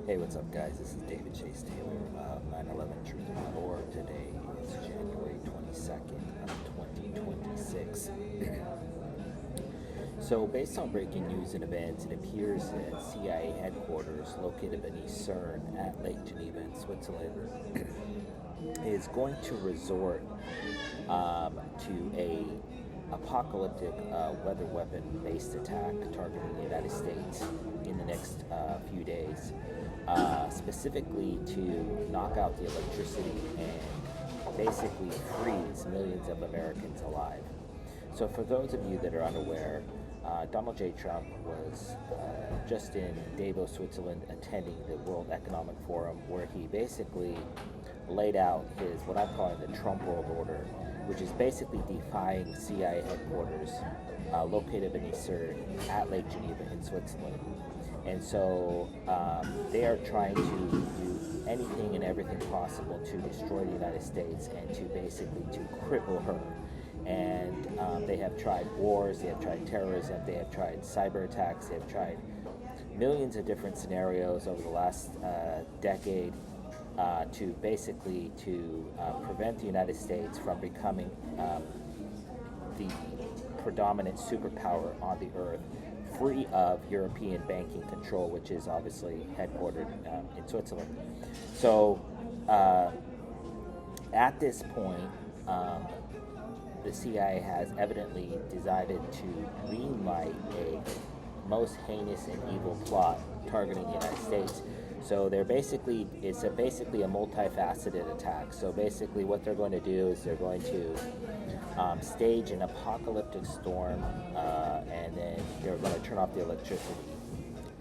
Hey, what's up, guys? This is David Chase Taylor of 911truth.org. Today is January 22nd of 2026. So, based on breaking news and events, it appears that CIA headquarters located beneath CERN at Lake Geneva in Switzerland is going to resort to a apocalyptic weather weapon-based attack targeting the United States in the next few days, specifically to knock out the electricity and basically freeze millions of Americans alive. So for those of you that are unaware, Donald J. Trump was just in Davos, Switzerland, attending the World Economic Forum, where he basically laid out his, what I'm calling the Trump World Order, which is basically defying CIA headquarters located beneath CERN at Lake Geneva in Switzerland. And so they are trying to do anything and everything possible to destroy the United States and to basically to cripple her. And they have tried wars, they have tried terrorism, they have tried cyber attacks, they have tried millions of different scenarios over the last decade to basically prevent the United States from becoming the predominant superpower on the earth, free of European banking control, which is obviously headquartered in Switzerland. So at this point, the CIA has evidently decided to greenlight a most heinous and evil plot targeting the United States. So it's basically a multifaceted attack. So basically what they're going to do is they're going to stage an apocalyptic storm, and then they're going to turn off the electricity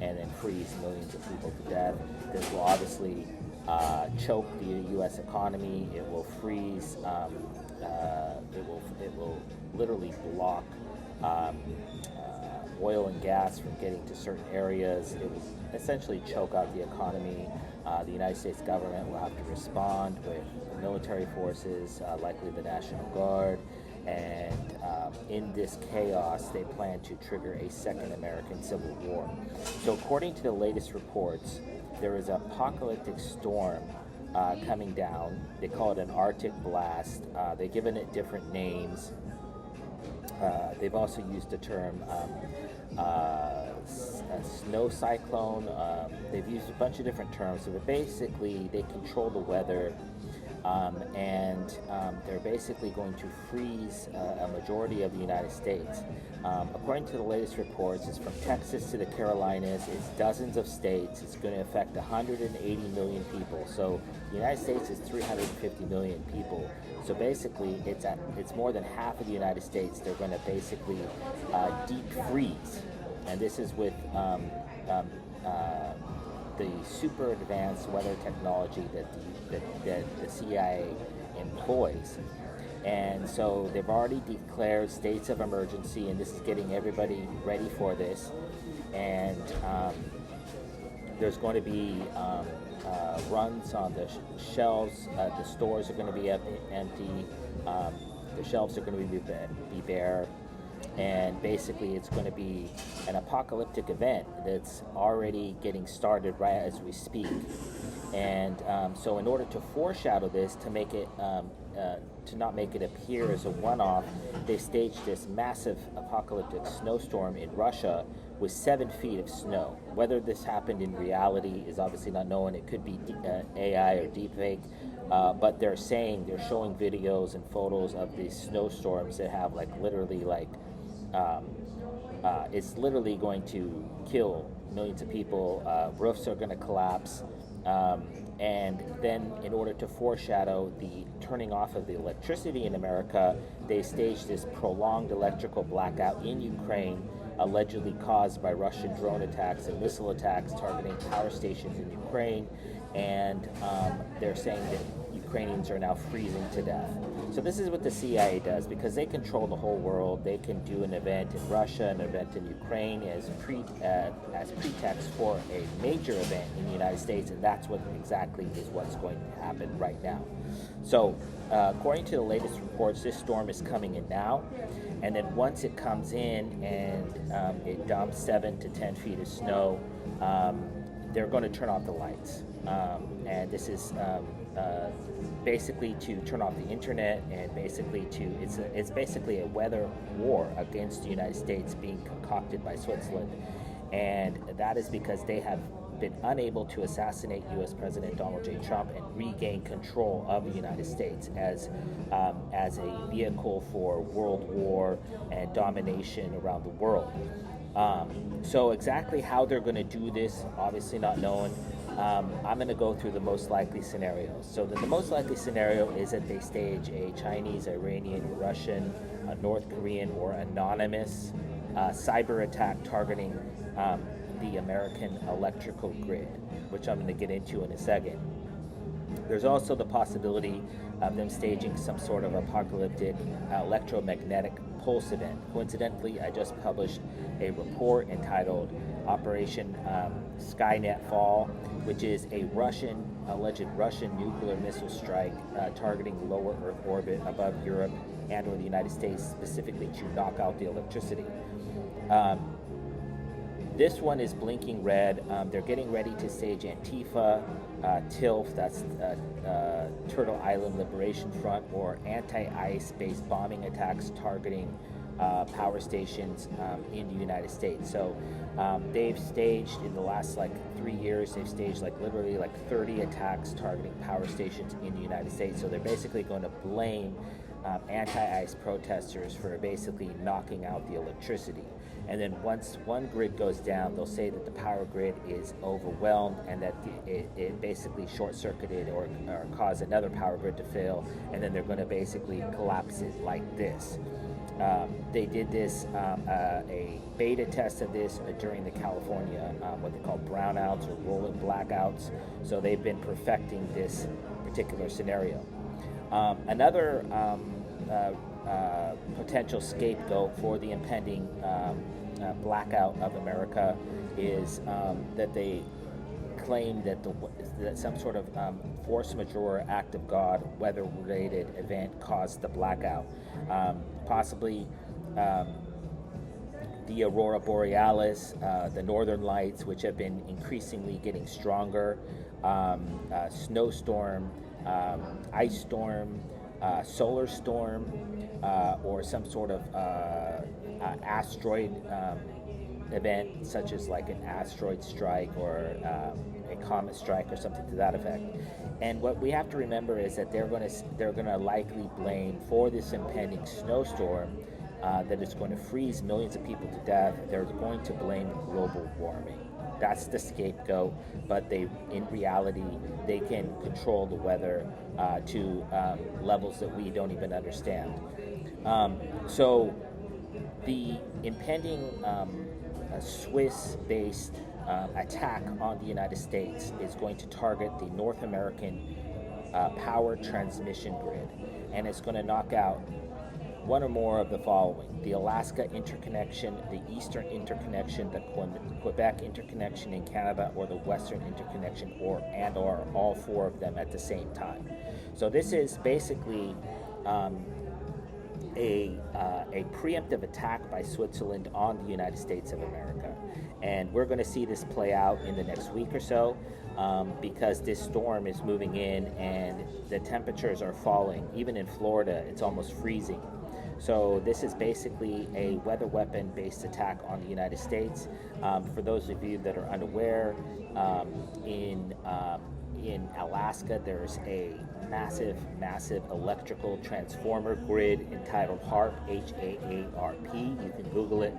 and then freeze millions of people to death. This will obviously choke the U.S. economy. It will freeze. It will literally block oil and gas from getting to certain areas. It will essentially choke out the economy. The United States government will have to respond with military forces, likely the National Guard, and in this chaos, they plan to trigger a second American Civil War. So according to the latest reports, there is an apocalyptic storm coming down. They call it an Arctic blast. They've given it different names. They've also used the term a snow cyclone. They've used a bunch of different terms. So basically, they control the weather, and they're basically going to freeze a majority of the United States. According to the latest reports, it's from Texas to the Carolinas. It's dozens of states. It's going to affect 180 million people. So the United States is 350 million people. So basically, it's more than half of the United States. They're going to basically deep freeze, and this is with the super advanced weather technology that the CIA employs. And so they've already declared states of emergency, and this is getting everybody ready for this. And there's going to be runs on the shelves. The stores are going to be empty. The shelves are going to be bare. And basically, it's going to be an apocalyptic event that's already getting started right as we speak. And so in order to foreshadow this, to make it to not make it appear as a one-off, they staged this massive apocalyptic snowstorm in Russia with 7 feet of snow. Whether this happened in reality is obviously not known. It could be AI or deepfake, but they're showing videos and photos of these snowstorms that have it's literally going to kill millions of people. Roofs are going to collapse. And then in order to foreshadow the turning off of the electricity in America, they staged this prolonged electrical blackout in Ukraine, allegedly caused by Russian drone attacks and missile attacks targeting power stations in Ukraine. And they're saying that Ukrainians are now freezing to death. So this is what the CIA does, because they control the whole world. They can do an event in Russia, an event in Ukraine as pretext for a major event in the United States, and that's what exactly is what's going to happen right now. So according to the latest reports, this storm is coming in now, and then once it comes in and it dumps 7 to 10 feet of snow, they're going to turn off the lights. And this is basically to turn off the internet, and basically it's basically a weather war against the United States being concocted by Switzerland. And that is because they have been unable to assassinate U.S. President Donald J. Trump and regain control of the United States as a vehicle for world war and domination around the world. So exactly how they're going to do this, obviously not known. I'm going to go through the most likely scenarios. So the most likely scenario is that they stage a Chinese, Iranian, Russian, North Korean, or anonymous cyber attack targeting the American electrical grid, which I'm going to get into in a second. There's also the possibility of them staging some sort of apocalyptic electromagnetic pulse event. Coincidentally, I just published a report entitled Operation Skynet Fall, which is a alleged Russian nuclear missile strike targeting lower Earth orbit above Europe and or the United States, specifically to knock out the electricity. This one is blinking red. They're getting ready to stage Antifa, TILF, that's Turtle Island Liberation Front, or anti-ICE-based bombing attacks targeting power stations in the United States. So they've staged, in the last 3 years, they've staged literally 30 attacks targeting power stations in the United States. So they're basically going to blame anti-ICE protesters for basically knocking out the electricity. And then once one grid goes down, they'll say that the power grid is overwhelmed and that it basically short-circuited or caused another power grid to fail, and then they're going to basically collapse it like this. They did this, a beta test of this during the California, what they call brownouts or rolling blackouts. So they've been perfecting this particular scenario. Another potential scapegoat for the impending blackout of America is that they claim that some sort of force majeure, act of God, weather-related event caused the blackout. Possibly the Aurora Borealis, the Northern Lights, which have been increasingly getting stronger, snowstorm, ice storm, solar storm, or some sort of asteroid event, such as an asteroid strike or a comet strike or something to that effect. And what we have to remember is that they're going to likely blame for this impending snowstorm that is going to freeze millions of people to death. They're going to blame global warming. That's the scapegoat, but in reality, they can control the weather to levels that we don't even understand. So the impending Swiss-based attack on the United States is going to target the North American power transmission grid, and it's going to knock out one or more of the following: the Alaska interconnection, the Eastern interconnection, the Quebec interconnection in Canada, or the Western interconnection, or all four of them at the same time. So this is basically a preemptive attack by Switzerland on the United States of America. And we're going to see this play out in the next week or so because this storm is moving in and the temperatures are falling. Even in Florida, it's almost freezing. So this is basically a weather weapon-based attack on the United States. For those of you that are unaware, in Alaska, there's a massive electrical transformer grid entitled HAARP, H-A-A-R-P. You can Google it.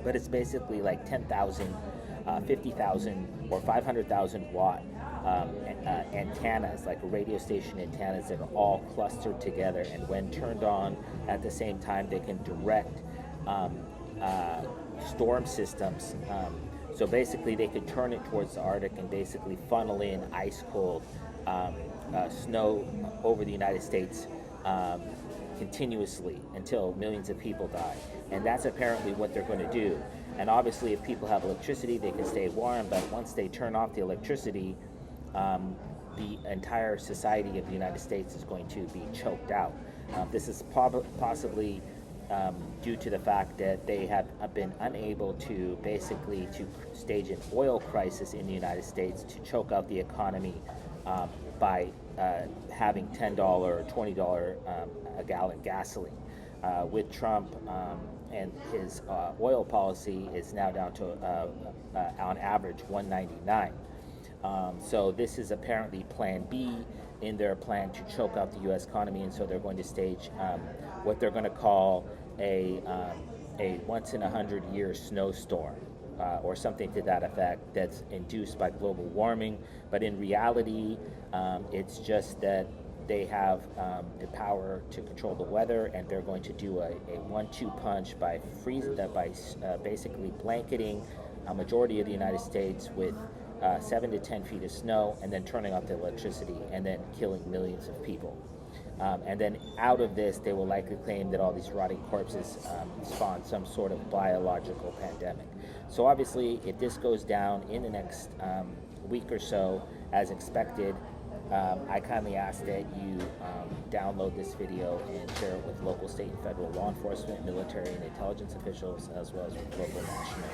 But it's basically 10,000, 50,000, or 500,000 watt antennas, radio station antennas that are all clustered together, and when turned on at the same time, they can direct storm systems. So basically, they could turn it towards the Arctic and basically funnel in ice cold snow over the United States continuously until millions of people die. And that's apparently what they're going to do. And obviously, if people have electricity, they can stay warm, but once they turn off the electricity, the entire society of the United States is going to be choked out. This is possibly due to the fact that they have been unable to basically to stage an oil crisis in the United States to choke out the economy by having $10 or $20 a gallon gasoline. With Trump and his oil policy is now down to on average $1.99. So this is apparently Plan B in their plan to choke out the U.S. economy, and so they're going to stage what they're going to call a once in 100-year snowstorm or something to that effect that's induced by global warming. But in reality, it's just that they have the power to control the weather, and they're going to do a 1-2 punch by basically blanketing a majority of the United States with 7 to 10 feet of snow, and then turning off the electricity, and then killing millions of people. And then out of this, they will likely claim that all these rotting corpses spawn some sort of biological pandemic. So obviously, if this goes down in the next week or so, as expected, I kindly ask that you download this video and share it with local, state, and federal law enforcement, military, and intelligence officials, as well as with local, national,